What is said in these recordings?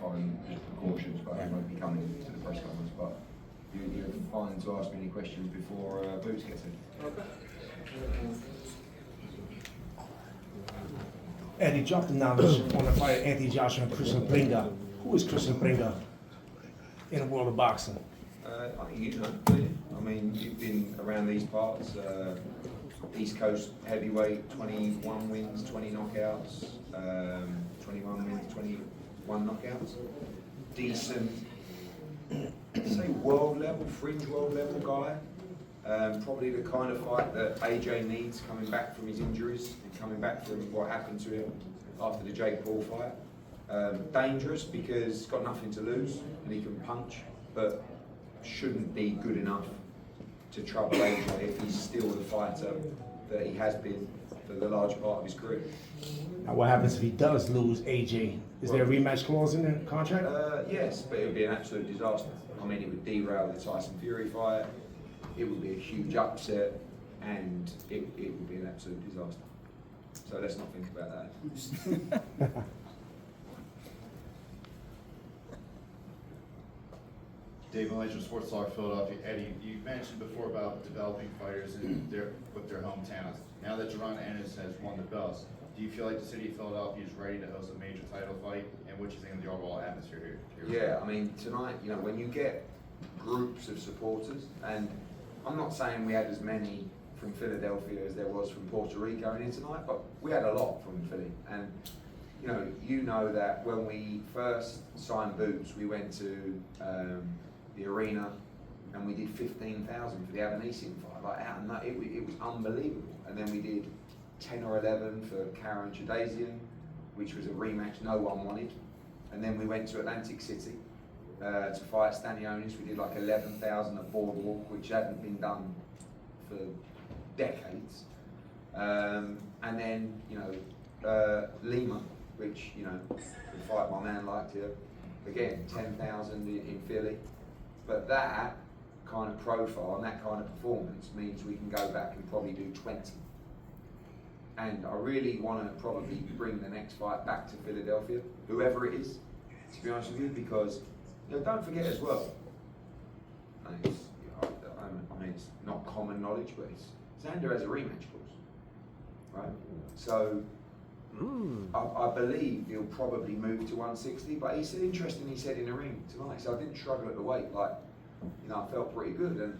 following his precautions, but he won't be coming to the press conference. But you're fine to ask me any questions before Boots gets in. Okay. Eddie, drop the knowledge on the fight Anthony Joshua and Christian Pringa. Who is Christian Pringa in the world of boxing? I think you know, do you? I mean, you've been around these parts. East Coast heavyweight, 21 wins, 20 knockouts, 21 wins, 21 knockouts. Decent, say world level, fringe world level guy. Probably the kind of fight that AJ needs coming back from his injuries and coming back from what happened to him after the Jake Paul fight. Dangerous because he's got nothing to lose and he can punch, but shouldn't be good enough to trouble AJ if he's still the fighter that he has been for the large part of his career. Now, what happens if he does lose AJ? Is there a rematch clause in the contract? Yes, but it would be an absolute disaster. I mean, it would derail the Tyson Fury fight, it would be a huge upset, and it would be an absolute disaster. So let's not think about that. Dave Malaysia, Sports Talk Philadelphia. Eddie, you mentioned before about developing fighters with their hometowns. Now that Jaron Ennis has won the belts, do you feel like the city of Philadelphia is ready to host a major title fight? And what do you think of the overall atmosphere here? Yeah, I mean, tonight, you know, when you get groups of supporters, and I'm not saying we had as many from Philadelphia as there was from Puerto Rico in here tonight, but we had a lot from Philly. And you know that when we first signed Boots, we went to the arena and we did 15,000 for the Avanesian fight. Like, it was unbelievable. And then we did 10 or 11 for Karen Chadazian, which was a rematch no one wanted. And then we went to Atlantic City to fight Stanionis. We did like 11,000 at Boardwalk, which hadn't been done for decades. And then, Lima, which, the fight my man liked here. Again, 10,000 in Philly. But that kind of profile and that kind of performance means we can go back and probably do 20. And I really want to probably bring the next fight back to Philadelphia, whoever it is, to be honest with you, because don't forget as well, I mean, it's not common knowledge, but Xander has a rematch clause, right? So I believe he'll probably move to 160, but he said, interesting, he said in the ring tonight, so I didn't struggle at the weight, I felt pretty good, and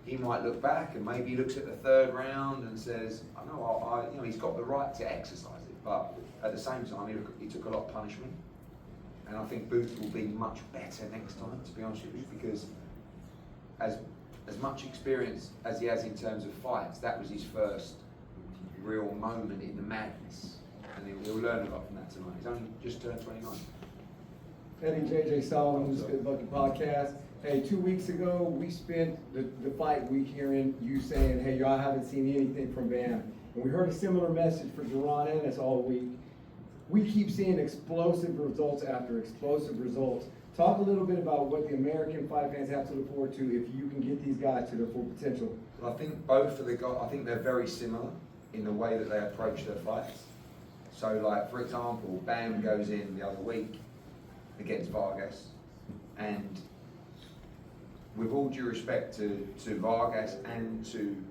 he might look back and maybe he looks at the third round and says, I know, he's got the right to exercise it, but at the same time, he took a lot of punishment, and I think Boots will be much better next time, to be honest with you, because as much experience as he has in terms of fights, that was his first real moment in the madness. And he'll learn a lot from that tonight. He's only just turned 29. Eddie JJ Solomon, this is Good Lucky Podcast. Hey, 2 weeks ago, we spent the fight week hearing you saying, hey, y'all haven't seen anything from Bam. And we heard a similar message for Jaron Ennis all week. We keep seeing explosive results after explosive results. Talk a little bit about what the American fight fans have to look forward to if you can get these guys to their full potential. Well, I think both of the guys, I think they're very similar in the way that they approach their fights. So, like, for example, Bam goes in the other week against Vargas, and with all due respect to Vargas and to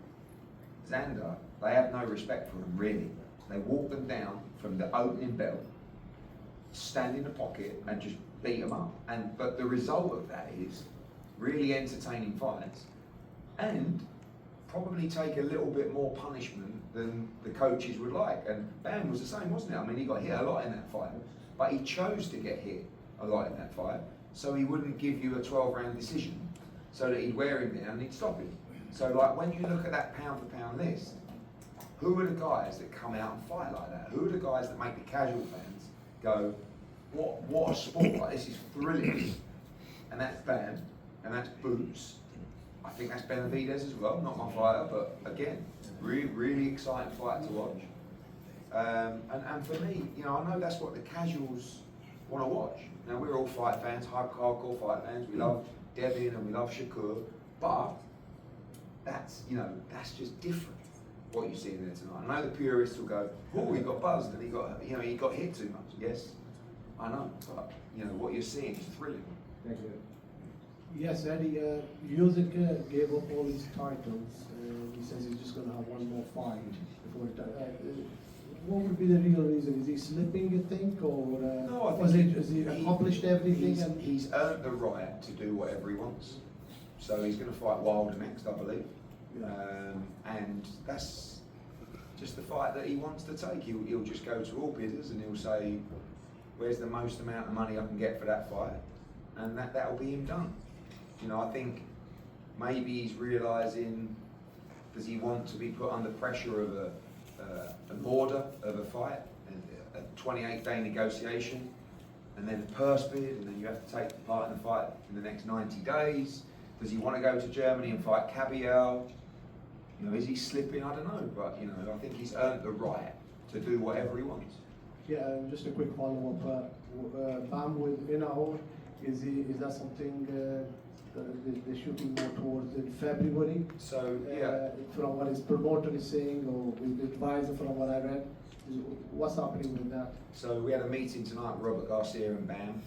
Xander, they have no respect for him, really. They walk them down from the opening bell, stand in the pocket, and just beat them up. But the result of that is really entertaining fights, and probably take a little bit more punishment than the coaches would like. And Bam was the same, wasn't it? I mean, he got hit a lot in that fight, but he chose to get hit a lot in that fight, so he wouldn't give you a 12-round decision, so that he'd wear him down and he'd stop him. So, like, when you look at that pound-for-pound list, who are the guys that come out and fight like that? Who are the guys that make the casual fans go, what a sport, like, this is thrilling? And that's Bam, and that's Boots. I think that's Benavidez as well, not my fighter, but again, really, really exciting fight to watch. And for me, I know that's what the casuals want to watch. Now, we're all fight fans, hardcore fight fans. We love Devin and we love Shakur, but that's just different. What you see in there tonight. I know the purists will go, oh, he got buzzed and he got hit too much. Yes, I know, but you know what you're seeing is thrilling. Thank you. Yes, Eddie, Usyk gave up all his titles. He says he's just going to have one more fight before what would be the real reason? Is he slipping, you think, or No, I has think he accomplished everything? He's earned the right to do whatever he wants. So he's going to fight Wilder next, I believe. Yeah. And that's just the fight that he wants to take. He'll just go to all bidders and he'll say, where's the most amount of money I can get for that fight? And that'll be him done. You know, I think maybe he's realising, does he want to be put under pressure of an order of a fight, a 28-day negotiation, and then a purse bid, and then you have to take part in the fight in the next 90 days? Does he want to go to Germany and fight Kabiel? You know, is he slipping? I don't know, but you know, I think he's earned the right to do whatever he wants. Yeah, just a quick follow-up. Bam with Inaho, is that something they're shooting more towards in February? So yeah. From what his promoter is saying, or with the advisor, from what I read, what's happening with that? So we had a meeting tonight with Robert Garcia and Bam.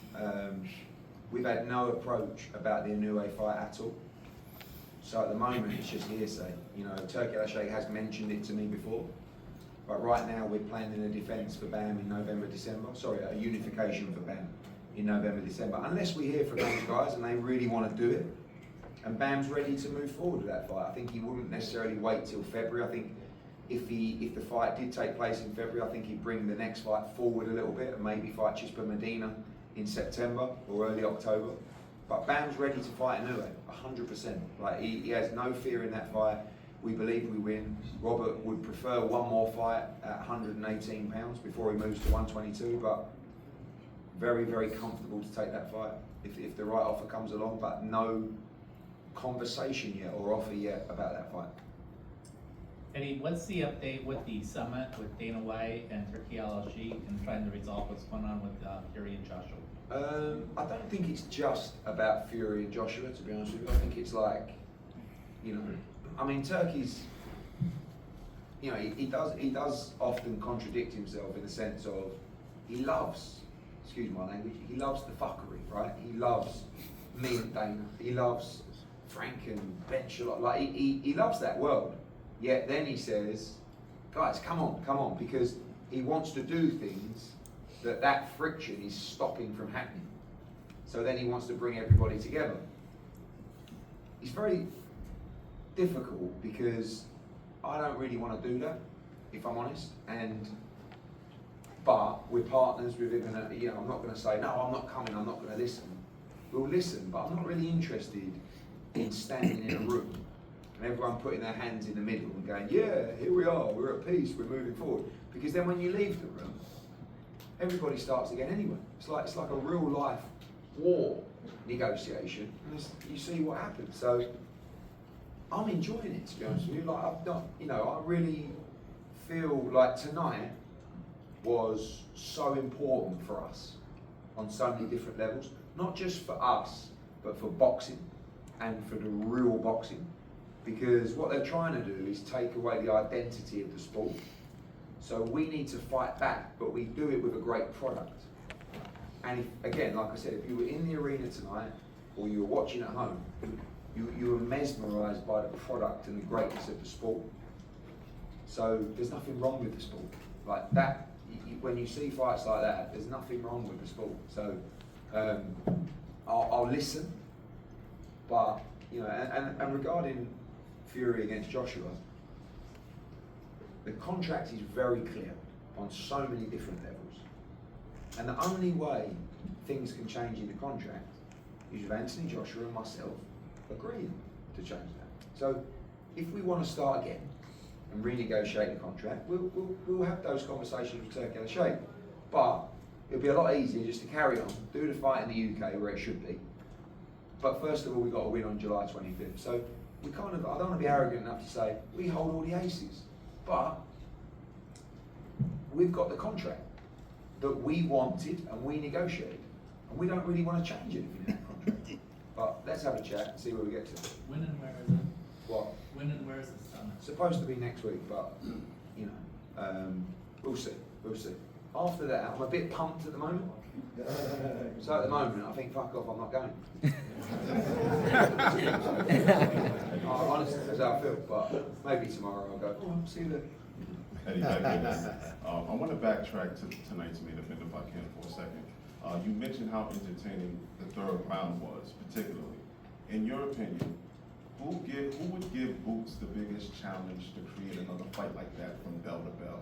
We've had no approach about the Inoue fight at all. So at the moment it's just hearsay. You know, Turki Al-Sheikh has mentioned it to me before, but right now we're planning a defence for Bam in November, December. Sorry, a unification for Bam in November, December. Unless we hear from those guys and they really want to do it, and Bam's ready to move forward with that fight. I think he wouldn't necessarily wait till February. I think if the fight did take place in February, I think he'd bring the next fight forward a little bit and maybe fight Chispa Medina in September or early October. But Bam's ready to fight Inoue, 100%. Like he has no fear in that fight. We believe we win. Robert would prefer one more fight at 118 pounds before he moves to 122, but very, very comfortable to take that fight if the right offer comes along, but no conversation yet or offer yet about that fight. Eddie, what's the update with the summit with Dana White and Turki Al-Sheikh and trying to resolve what's going on with Fury and Joshua? I don't think it's just about Fury and Joshua, to be honest with you. I think it's like, you know, I mean, Turkey's, you know, he does often contradict himself in the sense of he loves, excuse my language, he loves the fuckery, right? He loves me and Dana. He loves Frank and Ben Shalom. Like he loves that world. Yet then he says, guys, come on, because he wants to do things that friction is stopping from happening. So then he wants to bring everybody together. It's very difficult because I don't really want to do that, if I'm honest. But we're partners with him, and you know, I'm not going to say no, I'm not coming, I'm not going to listen. We'll listen, but I'm not really interested in standing in a room and everyone putting their hands in the middle and going, yeah, here we are, we're at peace, we're moving forward. Because then when you leave the room, everybody starts again anyway. It's like a real life war negotiation, and you see what happens. So I'm enjoying it, to be honest with you. Like I've not, you know, I really feel like tonight was so important for us on so many different levels, not just for us, but for boxing and for the real boxing. Because what they're trying to do is take away the identity of the sport. So we need to fight back, but we do it with a great product. And if, again, like I said, if you were in the arena tonight or you were watching at home, you were mesmerised by the product and the greatness of the sport. So there's nothing wrong with the sport. Like that, when you see fights like that, there's nothing wrong with the sport. So I'll listen, but you know, and regarding Fury against Joshua, the contract is very clear on so many different levels. And the only way things can change in the contract is with Anthony Joshua and myself agreeing to change that. So if we want to start again and renegotiate the contract, we'll have those conversations with Turki Al-Sheikh. But it'll be a lot easier just to carry on, do the fight in the UK where it should be. But first of all, we've got to win on July 25th. So we I don't want to be arrogant enough to say, we hold all the aces. But we've got the contract that we wanted and we negotiated. And we don't really want to change anything in that contract. But let's have a chat and see where we get to. When and where is it? What? When and where is the summit? Supposed to be next week, but you know, we'll see. after that, I'm a bit pumped at the moment. So at the moment, I think, fuck off, I'm not going. Honestly, that's how I feel, but maybe tomorrow I'll go, oh, see you then. Eddie, thank you. I want to backtrack to tonight's main event if I can for a second. You mentioned how entertaining the third round was, particularly. In your opinion, who would give Boots the biggest challenge to create another fight like that from bell to bell?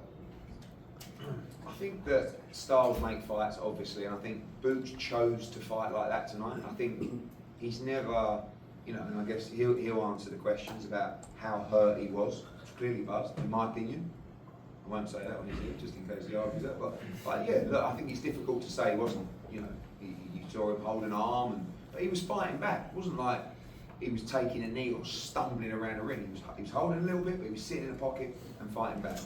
I think that styles make fights, obviously, and I think Boots chose to fight like that tonight. I think he's never, and I guess he'll answer the questions about how hurt he was. Clearly buzzed, in my opinion. I won't say that on his ear, just in case he argues that. But yeah, look, I think it's difficult to say he wasn't. You saw him holding an arm, but he was fighting back. It wasn't like he was taking a knee or stumbling around the ring. He was holding a little bit, but he was sitting in a pocket and fighting back.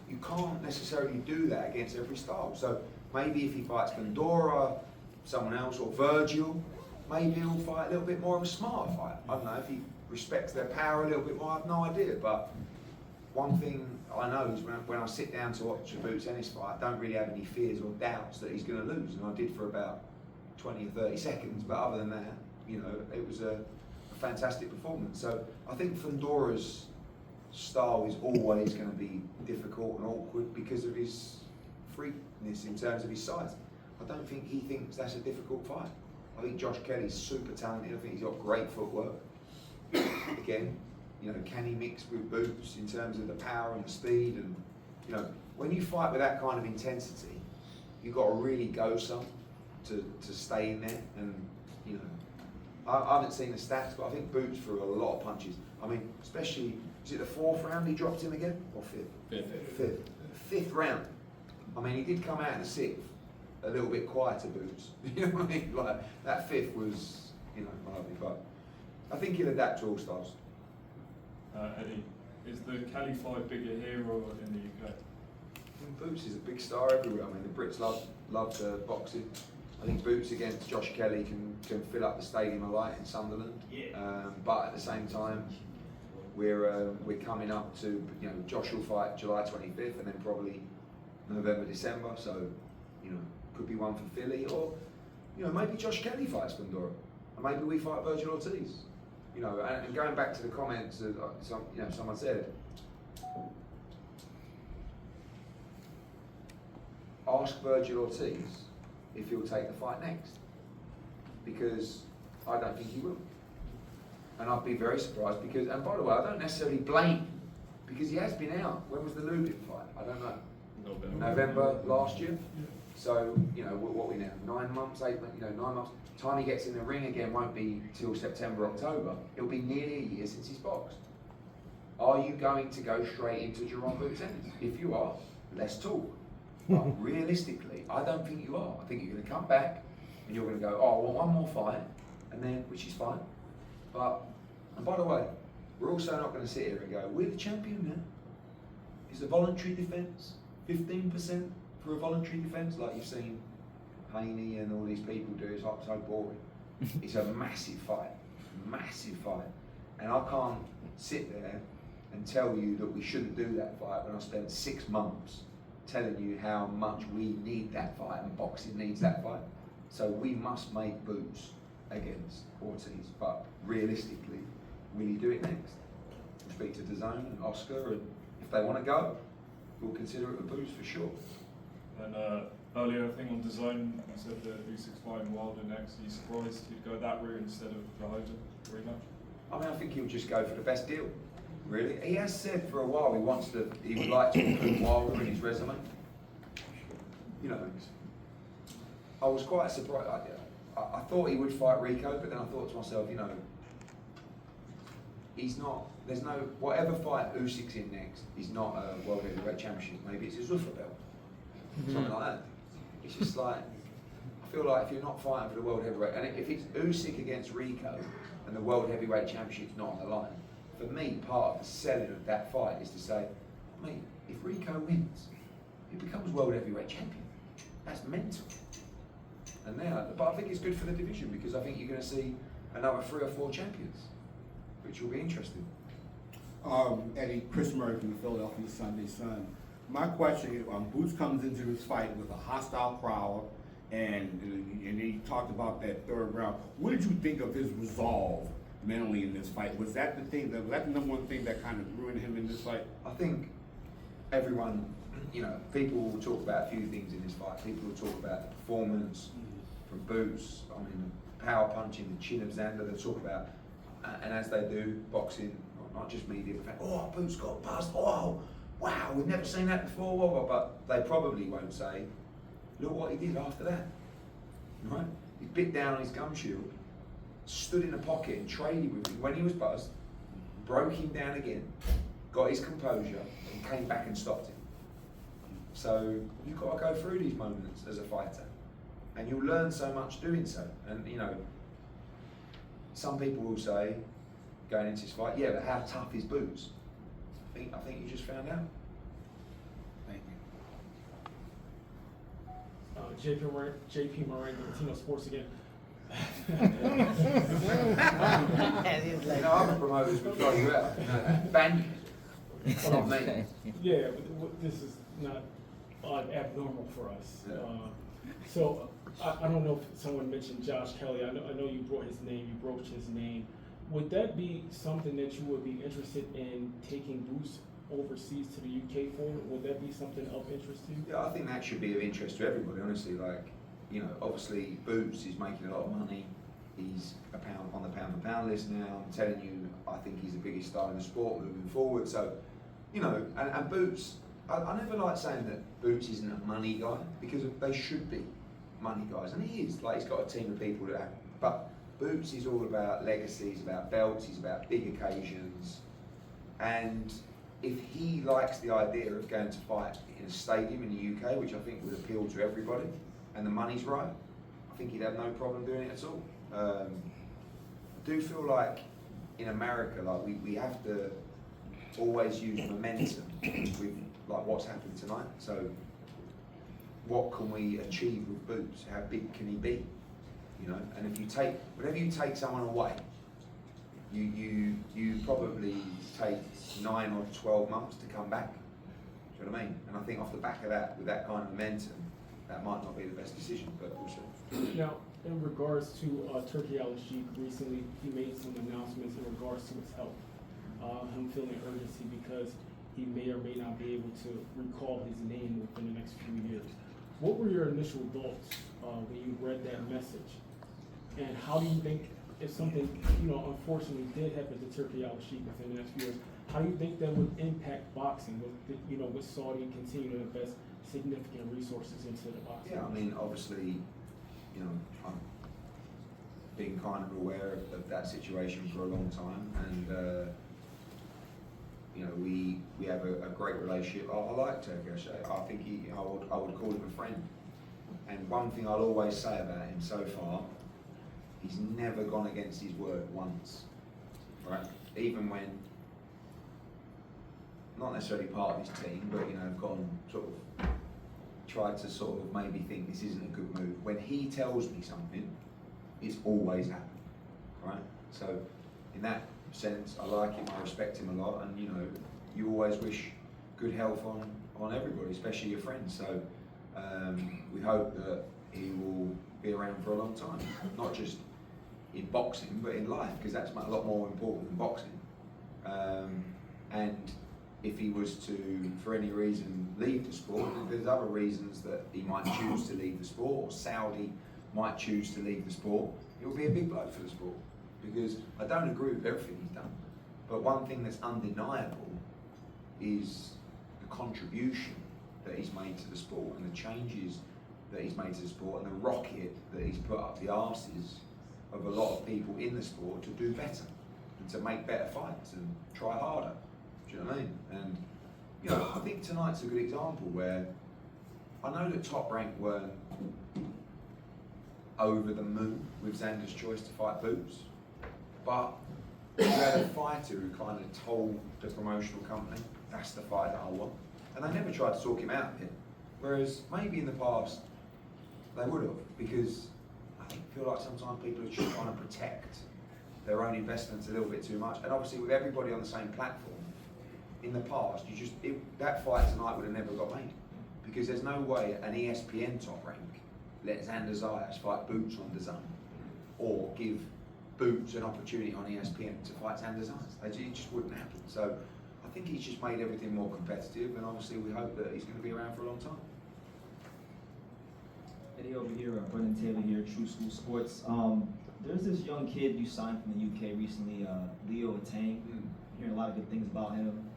You can't necessarily do that against every style. So maybe if he fights Pandora, someone else, or Virgil, maybe he'll fight a little bit more of a smarter fight. I don't know, if he respects their power a little bit more, I have no idea. But one thing I know is when I sit down to watch a Boots Ennis fight, I don't really have any fears or doubts that he's going to lose. And I did for about 20 or 30 seconds, but other than that, it was a fantastic performance. So I think Fandora's style is always going to be difficult and awkward because of his freakness in terms of his size. I don't think he thinks that's a difficult fight. I think Josh Kelly's super talented. I think he's got great footwork. Again, can he mix with Boots in terms of the power and the speed? And when you fight with that kind of intensity, you've got to really go some to stay in there. And I haven't seen the stats, but I think Boots threw a lot of punches. I mean, especially, is it the fourth round he dropped him again? Or fifth? Fifth. Fifth round. I mean, he did come out in the sixth a little bit quieter, Boots. You know what I mean? Like, that fifth was, lovely. But I think he'll adapt to all styles. Eddie, is the Kelly fight bigger here or in the UK? Boots is a big star everywhere. I mean, the Brits love the boxing. I think Boots against Josh Kelly can fill up the Stadium of Light in Sunderland. But at the same time, we're coming up to, Josh will fight July 25th and then probably November, December. So, could be one for Philly, or maybe Josh Kelly fights Pandora, and maybe we fight Virgil Ortiz. And going back to the comments that someone said, ask Virgil Ortiz if he'll take the fight next, because I don't think he will. And I'd be very surprised because, and by the way, I don't necessarily blame him because he has been out. When was the Lubin fight? I don't know. November last year. So, what we now? 9 months, 8 months, 9 months. Time he gets in the ring again won't be till September, October. It'll be nearly a year since he's boxed. Are you going to go straight into Jaron Boots Ennis? If you are, let's talk. But realistically, I don't think you are. I think you're going to come back and you're going to go, oh, I want one more fight, and then, which is fine. And by the way, we're also not going to sit here and go, we're the champion now. Is the voluntary defence 15% for a voluntary defence, like you've seen Haney and all these people do? It's so boring. It's a massive fight, and I can't sit there and tell you that we shouldn't do that fight when I spent 6 months telling you how much we need that fight and boxing needs that fight. So we must make Boots against Ortiz, but realistically, will he do it next? We'll speak to DAZN and Oscar, and if they want to go, we'll consider it a Boots for sure. And earlier, I think on DAZN, you said that Usyk's fighting Wilder next. Are you surprised he'd go that route instead of the Hogan rematch? I mean, I think he'll just go for the best deal. Really, he has said for a while he would like to include Wilder in his resume. I was quite surprised. I thought he would fight Rico, but then I thought to myself, he's not. There's no whatever fight Usyk's in next. He's not a world heavyweight championship. Maybe it's his Zuffa belt, something like that. It's just like, I feel like if you're not fighting for the world heavyweight, and if it's Usyk against Rico, and the world heavyweight championship's not on the line, for me, part of the selling of that fight is to say, mate, if Rico wins, he becomes world heavyweight champion. That's mental. And now, but I think it's good for the division because I think you're going to see another 3 or 4 champions, which will be interesting. Eddie, Chris Murray from the Philadelphia Sunday Sun. my question is, Boots comes into this fight with a hostile crowd, and he talked about that third round. What did you think of his resolve mentally in this fight? Was that the thing, was that the number one thing that kind of ruined him in this fight? I think everyone, people will talk about a few things in this fight. People will talk about the performance from Boots, the power punching, the chin of Xander. They'll talk about, and as they do, boxing, not just media, but oh, Boots got buzzed, oh, wow, we've never seen that before, but they probably won't say, look what he did after that, right? He bit down on his gum shield, stood in the pocket and traded with him when he was buzzed, broke him down again, got his composure, and came back and stopped him. So you've got to go through these moments as a fighter, and you'll learn so much doing so. And some people will say, going into this fight, yeah, but how tough is Boots? I think you just found out. Thank you. JP Moran, Latino Sports again. Other promoters would throw you out. Ban you. Not me. Yeah, but this is not abnormal for us. Yeah. So I don't know if someone mentioned Josh Kelly. I know you brought his name. You broached his name. Would that be something that you would be interested in taking Boots overseas to the UK for? Would that be something of interest to you? Yeah, I think that should be of interest to everybody, honestly. Obviously Boots is making a lot of money. He's on the pound for pound list now. I'm telling you, I think he's the biggest star in the sport moving forward. So, and Boots, I never like saying that Boots isn't a money guy, because they should be money guys, and he is. He's got a team of people but Boots is all about legacy, he's about belts, he's about big occasions. And if he likes the idea of going to fight in a stadium in the UK, which I think would appeal to everybody, and the money's right, I think he'd have no problem doing it at all. I do feel like in America, we have to always use momentum with what's happened tonight. So what can we achieve with Boots? How big can he be? And whenever you take someone away, you probably take 9 or 12 months to come back. Do you know what I mean? And I think off the back of that, with that kind of momentum, that might not be the best decision, but we'll see. Now, in regards to Turkey Al-Sheikh, recently he made some announcements in regards to his health. Him feeling urgency because he may or may not be able to recall his name within the next few years. What were your initial thoughts when you read that message? And how do you think, if something, unfortunately did happen to Turkey Al-Sheikh within the next few years, how do you think that would impact boxing with Saudi continuing to invest significant resources into the boxing? Yeah, obviously, I've been kind of aware of that situation for a long time, and we have a great relationship. I like Turkish. I think I would call him a friend. And one thing I'll always say about him so far, he's never gone against his word once, right? Even when, not necessarily part of his team, but gone tried to maybe think this isn't a good move. When he tells me something, it's always happened, right? So in that sense, I like him, I respect him a lot, and you always wish good health on everybody, especially your friends. So we hope that he will be around for a long time, not just in boxing, but in life, because that's a lot more important than boxing. And if he was to, for any reason, leave the sport, there's other reasons that he might choose to leave the sport, or Saudi might choose to leave the sport, it will be a big blow for the sport. Because I don't agree with everything he's done, but one thing that's undeniable is the contribution that he's made to the sport, and the changes that he's made to the sport, and the rocket that he's put up the arses of a lot of people in the sport to do better, and to make better fights, and try harder. Do you know what I mean? And I think tonight's a good example where I know that Top Rank weren't over the moon with Xander's choice to fight Boots, but you had a fighter who kind of told the promotional company, that's the fight that I want. And they never tried to talk him out of it. Whereas maybe in the past, they would have, because I feel like sometimes people are just trying to protect their own investments a little bit too much. And obviously with everybody on the same platform, in the past, that fight tonight would have never got made. Because there's no way an ESPN top rank let Xander Zayas fight Boots on DAZN or give Boots an opportunity on ESPN to fight Xander Zayas. It just wouldn't happen. So I think he's just made everything more competitive, and obviously we hope that he's going to be around for a long time. Eddie over here, Brendan Taylor here, True School Sports. There's this young kid you signed from the UK recently, Leo Atang. Hearing a lot of good things about him.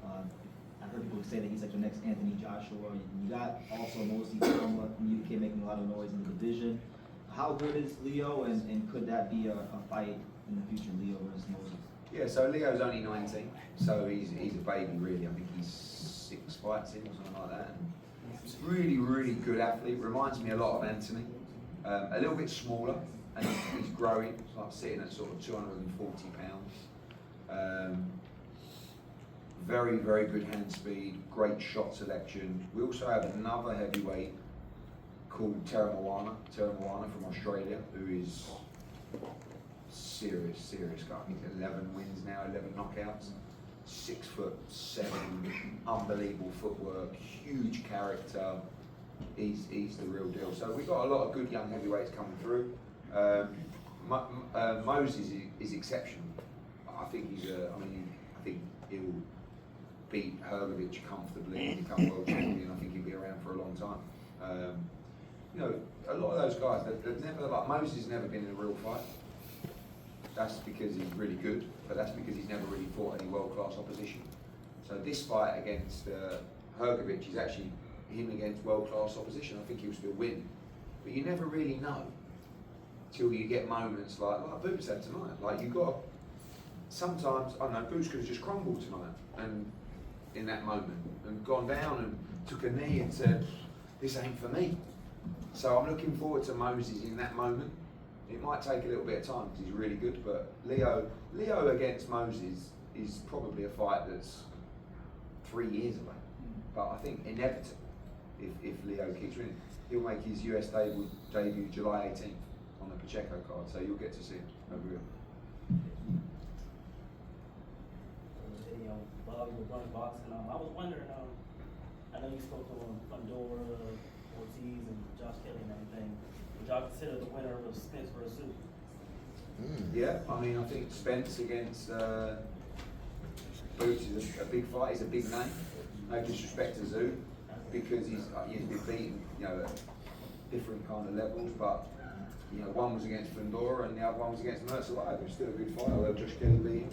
I heard people say that he's like the next Anthony Joshua. You got also Mosey Palmer from the UK making a lot of noise in the division. How good is Leo, and could that be a fight in the future, Leo versus Moses? Yeah, so Leo's only 19, so he's a baby really. I think he's 6 fights in or something like that. He's a really, really good athlete. Reminds me a lot of Anthony. A little bit smaller, and he's growing. It's like sitting at sort of 240 pounds. Very, very good hand speed, great shot selection. We also have another heavyweight called Tera Moana from Australia, who is serious guy. He's 11 wins now, 11 knockouts, 6'7", unbelievable footwork, huge character. He's the real deal. So we've got a lot of good young heavyweights coming through. Moses is exceptional. I think I think he'll beat Hrgovic comfortably and become world champion. I think he'll be around for a long time. You know, a lot of those guys, they've never, like Moses has never been in a real fight. That's because he's really good, but that's because he's never really fought any world-class opposition. So this fight against Hrgovic is actually him against world-class opposition. I think he'll still win. But you never really know till you get moments like Boots had tonight. Like you got, sometimes, I don't know, Boots could have just crumbled tonight and in that moment and gone down and took a knee and said, this ain't for me. So I'm looking forward to Moses in that moment. It might take a little bit of time because he's really good, but Leo against Moses is probably a fight that's 3 years away. But I think inevitably, if Leo keeps winning, he'll make his US debut July 18th on the Pacheco card, so you'll get to see him over here. Boxing. I was wondering, I know you spoke to Fundora, Ortiz, and Josh Kelly and everything. Would y'all consider the winner of Spence versus Zoo? Yeah, I mean, I think Spence against Boots is a big fight. He's a big name. No disrespect to Zoo, because he's been beaten, you know, at different kind of levels. But you know, one was against Fundora and the other one was against Mercer. It was still a good fight. Although Josh Kelly beat him.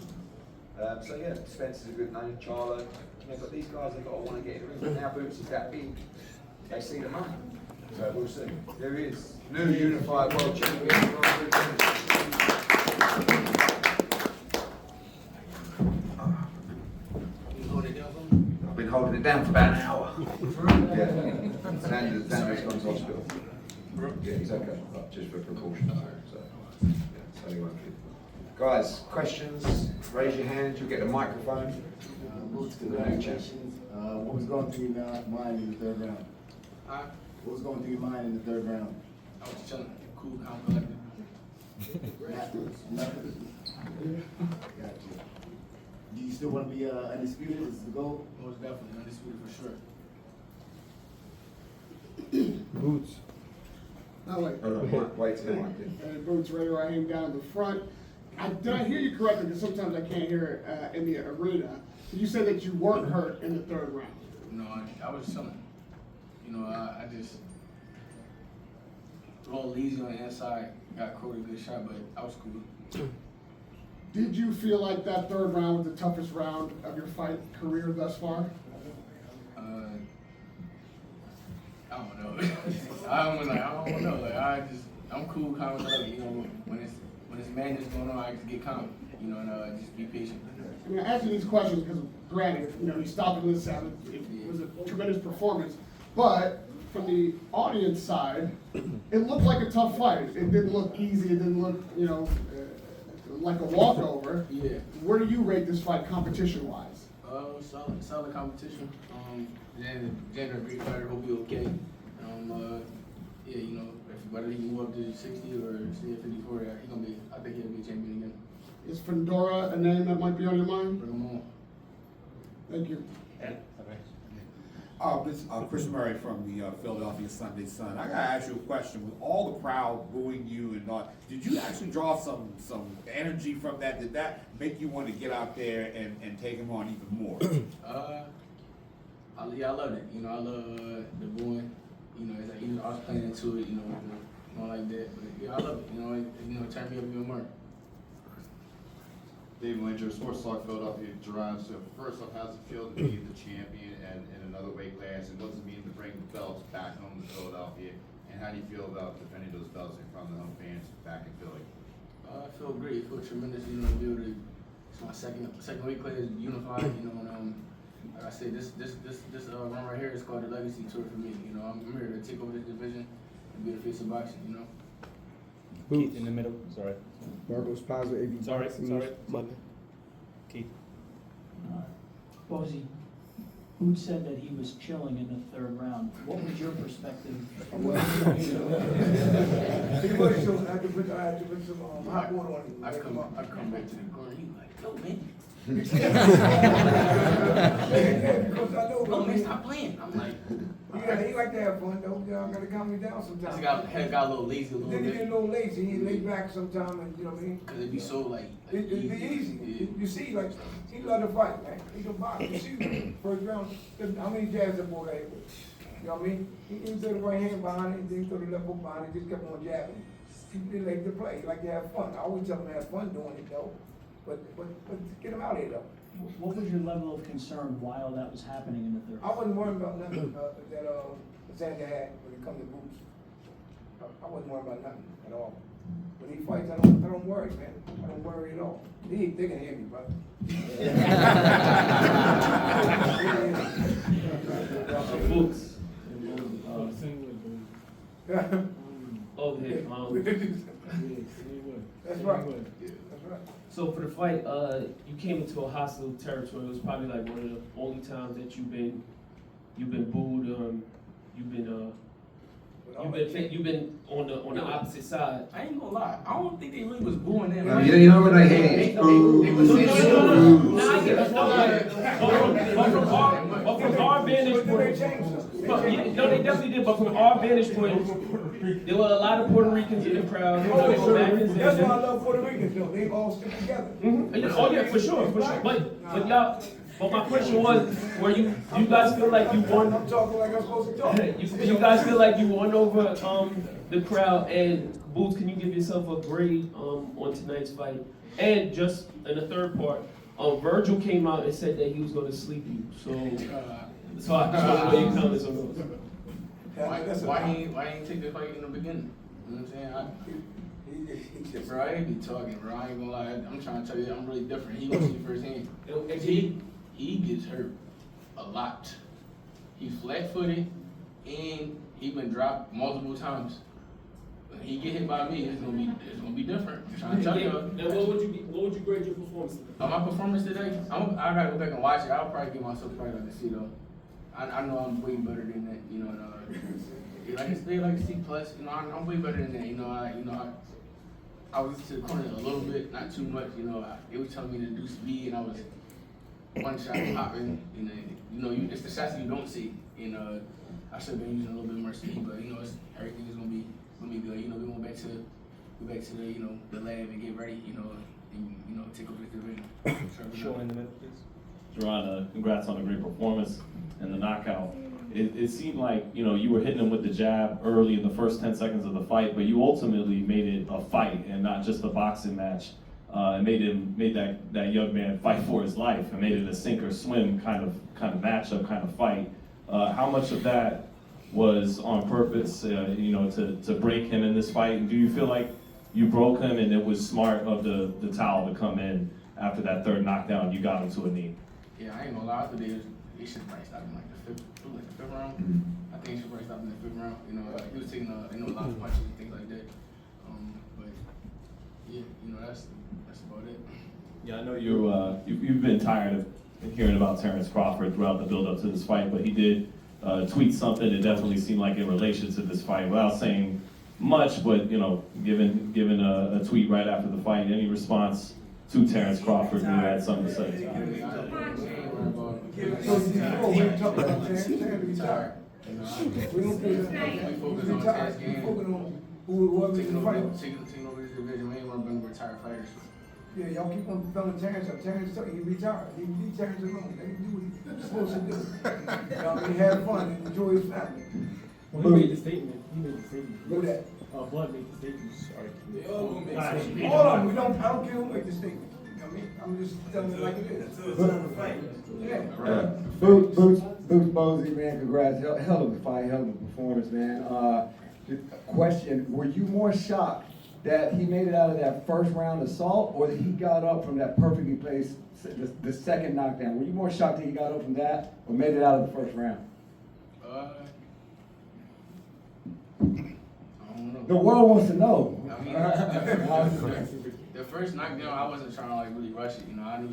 So yeah, Spence is a good name. Charlo. Yeah, but these guys have got to want to get in the ring. Now Boots is that big. They see the money. So we'll see. There is new unified world champion. I've been holding it down for about an hour. Xander's gone to hospital. Yeah, he's okay, but just for precaution. So he won't be. Guys, questions? Raise your hand. You'll get a microphone. Congratulations. What was going through your mind in the third round? What was going through your mind in the third round? I was chilling, cool, calm, collected. Nothing. Gotcha. Do you still want to be undisputed? Is the goal? Most definitely, undisputed for sure. Boots. No, wait. Wait till the mic. Boots right here down in the front. Did I hear you correctly? Because sometimes I can't hear it in the arena. You said that you weren't hurt in the third round. No, I was chilling. You know, I just rolled easy on the inside, got Cody a good shot, but I was cool. Did you feel like that third round was the toughest round of your fight career thus far? I don't know. I don't know. Like I'm cool, calm, like, you know, when it's madness going on, I just get calm, you know, and just be patient. I mean, I ask you these questions because, granted, you know, you stopped in the 7th. It was a tremendous performance, but from the audience side, it looked like a tough fight. It didn't look easy. It didn't look, you know, like a walkover. Yeah. Where do you rate this fight competition-wise? Solid competition. Xander, a great fighter. Hope he'll okay. Yeah, you know, whether he can move up to 60 or stay at 54, I think he'll be a champion again. Is Fundora a name that might be on your mind? Bring him on. Thank you. This Chris Murray from the Philadelphia Sunday Sun. I gotta ask you a question. With all the crowd booing you and all, did you actually draw some energy from that? Did that make you want to get out there and take him on even more? Yeah, I loved it. You know, I love the booing. You know, it's like, I was playing into it. You know, like that. But yeah, I love it. It turned me up even more. David Langer, Sports Talk Philadelphia, Jaron. So first off, how's it feel to be the champion and in another weight class? And what does it mean to bring the belts back home to Philadelphia? And how do you feel about defending those belts in front of the home fans back in Philly? I feel great. I feel tremendous. You know, to be able to. It's my second weight class unified. You know, and like I said, this run right here is called the Legacy Tour for me. You know, I'm here to take over this division and be the face of boxing. You know. Keith in the middle. Sorry. Marcos Paz with AB. Sorry. Monday. Keith. Bozy, Boots said that he was chilling in the third round. What was your perspective? He was chilling. I had to put some hot water on him. I come back to the corner. He like, yo, man. Because I know. Oh, man, stop playing. I'm like, yeah, he like to have fun though. You know, I gotta calm me down sometimes. I got a little lazy a little Then he bit. get a little lazy. He lay back sometimes, and you know what I mean. Cause it be so like It'd be easy. Yeah. You see, like, he love to fight, man. He can box. You see, first round, how many jabs that boy got hit with? You know what I mean? He threw the right hand behind it, then he threw the left hook behind it, just kept on jabbing. He like to play, he like to have fun. I always tell him to have fun doing it though. But get him out of here though. What was your level of concern while that was happening in the third? I wasn't worried about nothing that Xander had when it come to boots. I wasn't worried about nothing at all. When he fights, I don't worry, man. I don't worry at all. They can hear me, brother. Boots. Okay. That's right. That's right. So for the fight, you came into a hostile territory. It was probably like one of the only times that you've been booed. You've been on the opposite side. I ain't gonna lie. I don't think they really was booing that. No, you know what I hear? But from our vantage point, no, they definitely did. But from our vantage point, there were a lot of Puerto Ricans in the crowd. That's why I love Puerto Ricans though. They all stick together. Oh yeah, for sure. But y'all. But my question was, you guys feel like you won? I'm talking like I'm supposed to talk. You guys feel like you won over the crowd? And Boots, can you give yourself a grade on tonight's fight? And just in the third part, Virgil came out and said that he was going to sleep you. So I don't know your comments on those. Why ain't take the fight in the beginning? You know what I'm saying? He said, bro, I ain't be talking, bro. I ain't gonna lie. I'm trying to tell you, I'm really different. He gonna see firsthand. He gets hurt a lot. He flat-footed, and he been dropped multiple times. When he get hit by me, it's gonna be different. I'm trying to tell you. And what would you grade your performance today? My performance today, I gotta go back and watch it. I'll probably give myself probably like a C though. I know I'm way better than that, you know. Like a C plus, you know. I'm way better than that, you know. I was to the corner a little bit, not too much, you know. They was telling me to do speed, and I was one shot popping, it's the shots you don't see. I should have been using a little bit more speed, but everything is gonna be good. We going back to the the lab and get ready, and take over the division. Sean in the middle, please. Jaron, congrats on a great performance and the knockout. It seemed like you were hitting him with the jab early in the first 10 seconds of the fight, but you ultimately made it a fight and not just a boxing match. And made that young man fight for his life, and made it a sink or swim kind of matchup, kind of fight. How much of that was on purpose, to break him in this fight? And do you feel like you broke him and it was smart of the towel to come in after that third knockdown? You got him to a knee. Yeah, I ain't gonna lie. I think they should probably stop him like the fifth round. I think he should probably stop him in the fifth round. He was taking a lot of punches and things like that. But yeah, that's about it. Yeah, I know you've been tired of hearing about Terrence Crawford throughout the build-up to this fight, but he did tweet something that definitely seemed like in relation to this fight, without saying much, but given a tweet right after the fight. Any response to Terrence Crawford who had something to say? So before we talk about Terrence retired. We don't do that. We focus He's on retired. test We game. focus on whoever Taking in the over, fight. taking over this division, we ain't wanna bring retired fighters. Yeah, y'all keep on telling Terrence up. Terrence, he retired. Leave Terrence alone. Let him do what he's supposed to do. Y'all can have fun and enjoy his family. Well, he made the statement. He made the statement. Who that? Bud made the statement. Sorry. All of them. I don't care who make the statement. I mean, I'm just telling it like it is. Yeah. Boots Bosey, man, congrats. Hell of a fight, hell of a performance, man. Question, were you more shocked that he made it out of that first round assault, or that he got up from that perfectly placed, the second knockdown? Were you more shocked that he got up from that, or made it out of the first round? I don't know. The world wants to know. I mean, the first knockdown, I wasn't trying to like really rush it. You know, I knew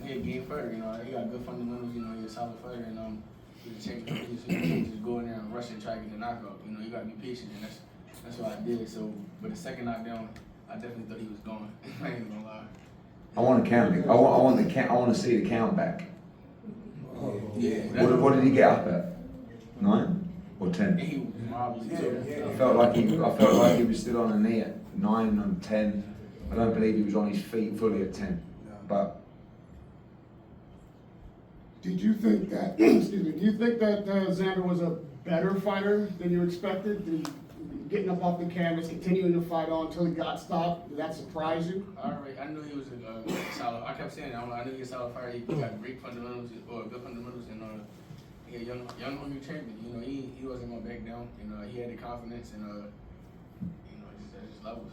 he a game fighter. You know, he got good fundamentals. You know, he's a solid fighter, and he's a champion. You just go in there and rush and try to get the knockout. You know, you gotta be patient, and that's what I did. So, but the second knockdown, I definitely thought he was gone. I ain't gonna lie. I want to count it. I want to see the count back. Yeah. What did he get up at? 9 or 10? He was probably I felt like he was still on a knee at 9 and 10. I don't believe he was on his feet fully at 10. But Did you think that, excuse me, do you think that Xander was a better fighter than you expected? Did he, getting up off the canvas, continuing to fight on until he got stopped, did that surprise you? I knew he was a solid. I kept saying it. I knew he was a solid fighter. He got great fundamentals, or good fundamentals, and he a young hungry champion. You know, he wasn't gonna back down. You know, he had the confidence, and just levels.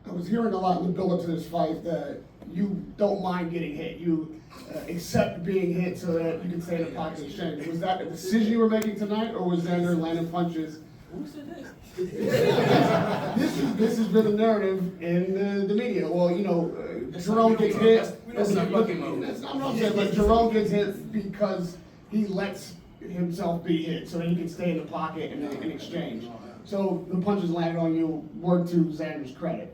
I was hearing a lot in the build-up to this fight that you don't mind getting hit. You accept being hit so that you can stay in the pocket and exchange. Was that a decision you were making tonight, or was Xander landing punches? Who said that? This has been the narrative in the media. Well, you know, Jerome gets hit. I'm not saying, but Jerome gets hit because he lets himself be hit so that he can stay in the pocket and exchange. So the punches landed on you were to Xander's credit.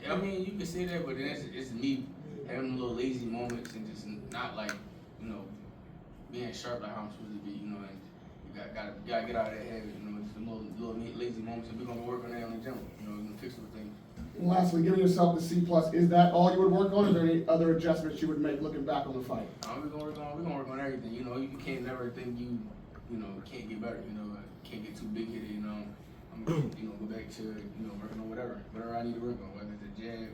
I mean, you can say that, but then it's me having little lazy moments and just not like, you know, being sharp like how I'm supposed to be, you know, and you gotta get out of that habit, you know, just little lazy moments, and we're gonna work on that on the gym, you know, and fix those things. And lastly, giving yourself the C+, is that all you would work on? Is there any other adjustments you would make looking back on the fight? We're gonna work on everything, you know. You can't never think you can't get better, you know. Can't get too big headed, you know. I'm gonna, go back to, working on whatever I need to work on, whether it's a jab,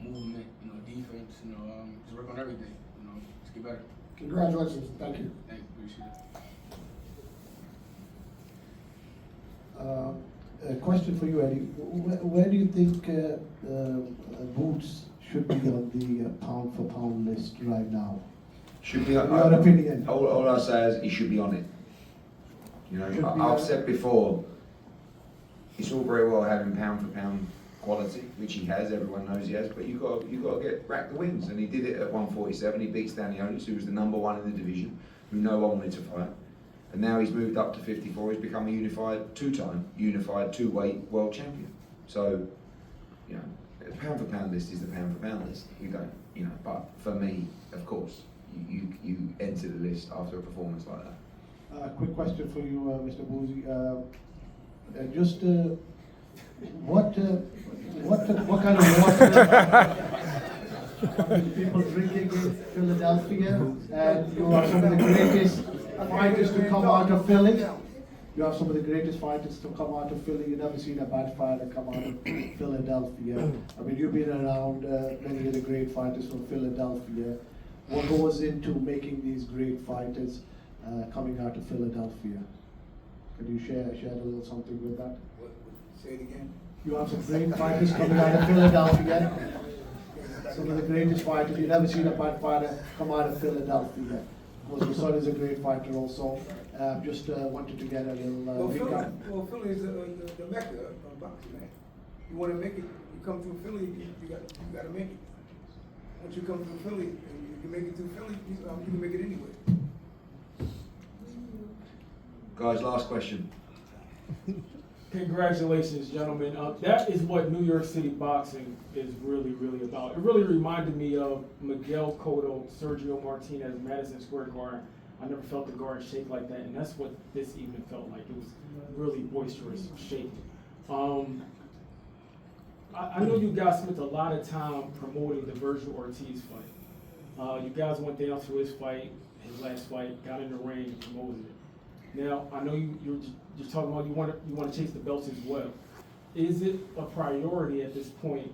movement, defense, just work on everything, just get better. Congratulations. Thank you. Thank you, appreciate it. A question for you, Eddie. Where do you think Boots should be on the pound for pound list right now? Should be in your opinion. All I say is he should be on it. You know, I've said before, it's all very well having pound for pound quality, which he has, everyone knows he has, but you got to rack the wins, and he did it at 147. He beat Stanionis, who was the #1 in the division, who no one wanted to fight, and now he's moved up to 54. He's become a two-time unified two-weight world champion. So, the pound for pound list is the pound for pound list. We don't, but for me, of course, you enter the list after a performance like that. Quick question for you, Mr. Boozy. What kind of water do people drinking in Philadelphia? And you are some of the greatest fighters to come out of Philly. You are some of the greatest fighters to come out of Philly. You've never seen a bad fighter come out of Philadelphia. I mean, you've been around many of the great fighters from Philadelphia. What goes into making these great fighters coming out of Philadelphia? Can you share a little something with that? Say it again. You have some great fighters coming out of Philadelphia. Some of the greatest fighters. You've never seen a bad fighter come out of Philadelphia. Because your son is a great fighter also. Just wanted to get a little recap. Philly is the mecca of boxing, man. You want to make it, you come through Philly, you got to make it. Once you come through Philly, and you can make it through Philly, you can make it anywhere. Guys, last question. Congratulations, gentlemen. That is what New York City boxing is really, really about. It really reminded me of Miguel Cotto, Sergio Martinez, Madison Square Garden. I never felt the garden shake like that, and that's what this evening felt like. It was really boisterous, shaking. I know you guys spent a lot of time promoting the Virgil Ortiz fight. You guys went down to his fight, his last fight, got in the ring, and promoted it. Now, I know you're talking about you want to chase the belts as well. Is it a priority at this point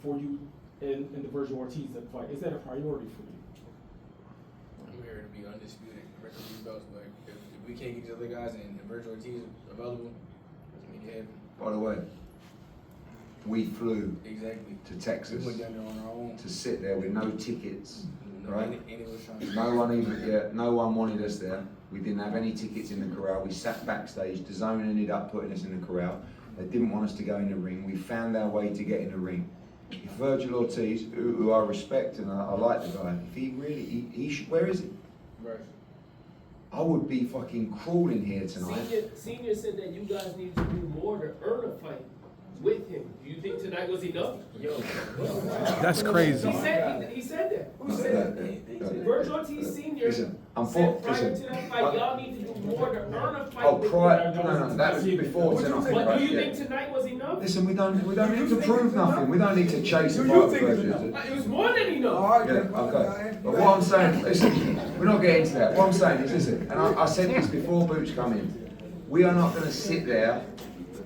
for you in the Virgil Ortiz fight? Is that a priority for you? I'm here to be undisputed, record these belts, but if we can't get these other guys and Virgil Ortiz available, let's make it happen. By the way, we flew Exactly. to Texas We went down there on our own. to sit there with no tickets, right? And it was trying to No one wanted us there. We didn't have any tickets in the corral. We sat backstage. The zone ended up putting us in the corral. They didn't want us to go in the ring. We found our way to get in the ring. If Virgil Ortiz, who I respect and I like the guy, if he really, he should, where is he? Right. I would be fucking crawling here tonight. Senior said that you guys need to do more to earn a fight with him. Do you think tonight was enough? Yo. That's crazy. He said that. Who said that? Virgil Ortiz Senior Listen, I'm said for, prior listen, to that fight, y'all need to do more to earn a fight oh, with prior, him. no, that was before tonight. But right, do you yeah. think tonight was enough? Listen, we don't need to prove nothing. We don't need to chase a fight with Virgil. It was more than enough. Yeah, okay. But what I'm saying, listen, we're not getting into that. What I'm saying is, listen, and I said this before Boots come in, we are not going to sit there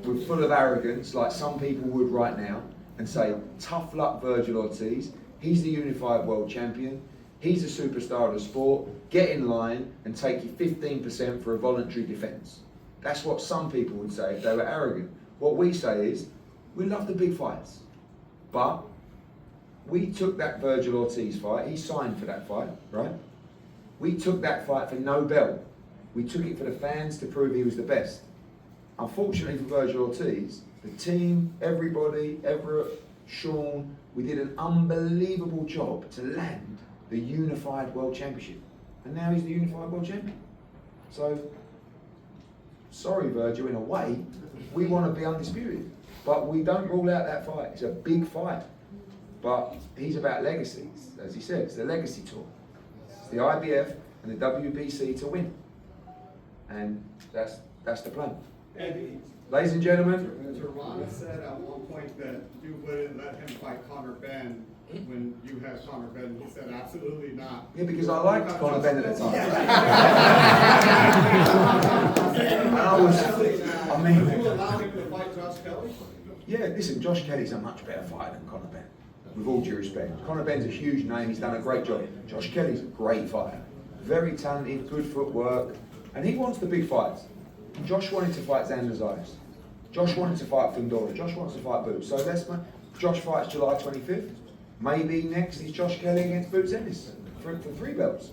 with full of arrogance like some people would right now and say, tough luck Virgil Ortiz, he's the unified world champion, he's a superstar of the sport, get in line and take your 15% for a voluntary defence. That's what some people would say if they were arrogant. What we say is, we love the big fights, but we took that Virgil Ortiz fight, he signed for that fight, right? We took that fight for no belt. We took it for the fans to prove he was the best. Unfortunately for Virgil Ortiz, the team, everybody, Everett, Sean, we did an unbelievable job to land the unified world championship. And now he's the unified world champion. So, sorry Virgil, in a way, we want to be undisputed. But we don't rule out that fight. It's a big fight. But he's about legacies, as he said, it's the legacy tour. It's the IBF and the WBC to win. And that's the plan. Eddie, Ladies and gentlemen. Jaron said at one point that you wouldn't let him fight Conor Ben when you had Conor Ben. He said absolutely not. Yeah, because I liked Conor Ben at the time. And I mean. Would you allow him to fight Josh Kelly? Yeah, listen, Josh Kelly's a much better fighter than Conor Ben, with all due respect. Conor Ben's a huge name, he's done a great job. Josh Kelly's a great fighter. Very talented, good footwork, and he wants the big fights. Josh wanted to fight Xander Zayas. Josh wanted to fight Fundora. Josh wants to fight Boots. So Josh fights July 25th. Maybe next is Josh Kelly against Boots Ennis for 3 belts.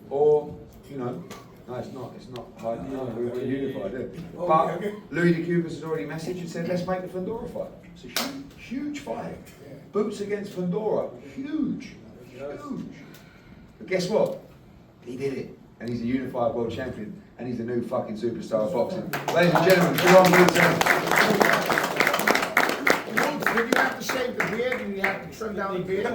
Or, no, it's not high. No, we're unified. But Louis de Cubas has already messaged and said, let's make the Fundora fight. It's a huge fight. Boots against Fundora, huge. But guess what? He did it. And he's a unified world champion. And he's the new fucking superstar of boxing. Ladies and gentlemen, Jaron Boots Ennis. Did you have to shave the beard? Did you have to trim down the beard?